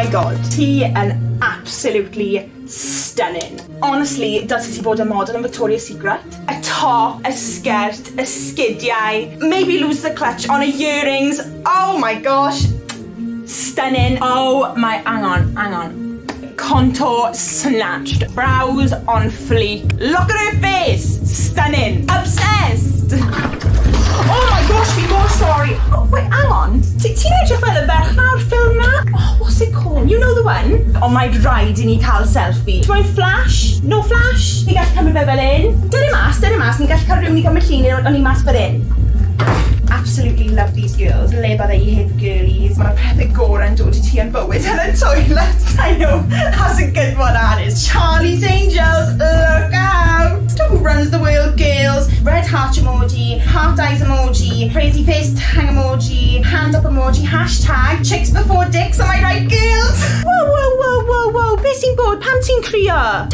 my god. Ti yn absolutely stunning. Honestly, dylse ti bod a model yn Victoria's Secret. Y top, y skirt, y sgidiau, maybe lose the clutch on her earrings. Oh my gosh. Stunning. Oh my, hang on. Contour snatched. Brows on fleek. Look at her face. Stunning. Obsessed. Oh my gosh, fi mor sorry. Oh, wait, hang on. Ti'n edrych fel y ferch nawr ffilm na? Oh, what's it called? You know the one? Oh, mae'n rhaid I ni cael selfie. Ti'n moyn flash? No flash? Ni gallu cymryd fe fel un? Dyn ni mas. Ni gallu cael rhywun I gymryd llun o'n i mas fel un. Absolutely love these girls. Le bydde I heb girlies. Mae'r pethau gorau yn dod I ti yn bywyd yn y toilet. I know. That's a good one, that is. Charlie's Angels. Look out. Who runs the world, girls? Red heart emoji. Heart eyes emoji. Crazy face tang emoji. Hand up emoji. Hashtag chicks before dicks. Am I right, girls? Whoa. Be sy'n bod? Pam ti'n crio?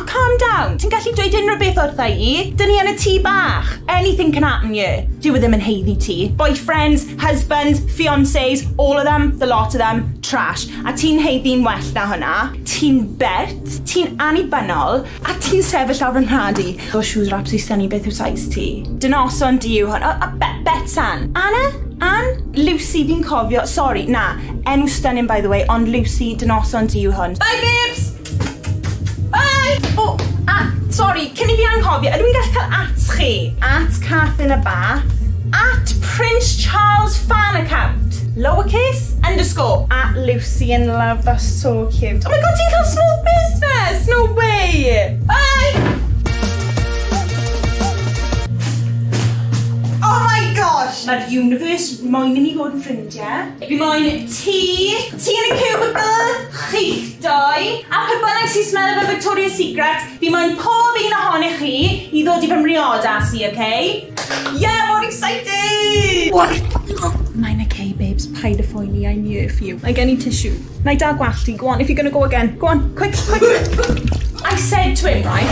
Calm down. Ti'n gallu dweud unrhyw beth wrtha I? Dyn ni yn y tŷ bach. Anything can happen here. Do with them in haeddi ti. Boyfriends, husbands, fiancés, all of them, the lot of them, trash. A ti'n haeddi'n well na hwnna. Ti'n bert, ti'n annibynnol, a ti'n sefyll lawr yn rhadi. O shoes are absolutely stunning, beth yw size ti? Dynoson di yw hwn. Betsan. Anne? Lucy, fi'n cofio. Sorry, na. Enw stunning, by the way, ond Lucy, dynoson di yw hwn. Bye, babes! Bye! Oh, sorry, cyn I fi anghofio, ydw i'n gallu cael at chi? At Kath in a bath. At Prince Charles fan account. Lowercase, underscore. At Lucy in love, that's so cute. Oh my god, ti'n cael small business! No way! Bye! Oh my gosh! Mae'r universe moyn I ni fod yn ffrindiau. Fi moyn ti yn y cubicle, chi'ch doi, a pe bynnag sy'n smell of Victoria's Secret, fi moyn pob un ohonych chi I ddod I fy mriodas I, okay? Yeah, more excited! What? Mae'n okay, babes. Paid a phoeni, I'm here for you. I get any tissue. Na I dal gwallt ti. Go on, if you're gonna go again. Go on, quick. I said to him, right?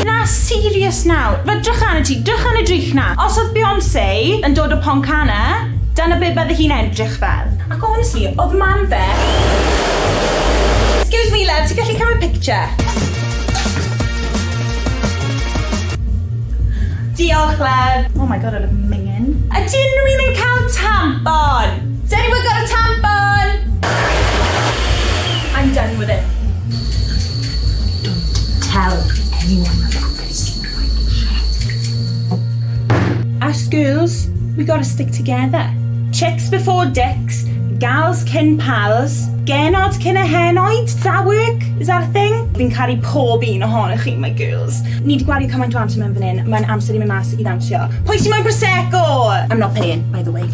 Na, serious now. Fe drych anna ti, drych anna drych na. Os oedd Beyoncé yn dod o Poncana, dyna be bydde hi'n edrych fel. Ac honestly, oedd mam fe... Excuse me, love, ti'n gallu cymryd picture? Diolch, love. Oh my god, I look mingin'. Ydyn nhw'n yn cael tampon? Has anyone got a tampon? I'm done with it. Don't tell anyone about this. Us girls, we gotta stick together. Chicks before dicks, gals kin pals, genod kin a henoed. Does that work? Is that a thing? Fi'n caru pob un ohonych chi, my girls. Ni di gwario cymaint o amser mewn fan hyn. Mae'n amser I mynd mas I ddawnsio. Pwy sy'n moyn Prosecco? I'm not paying, by the way.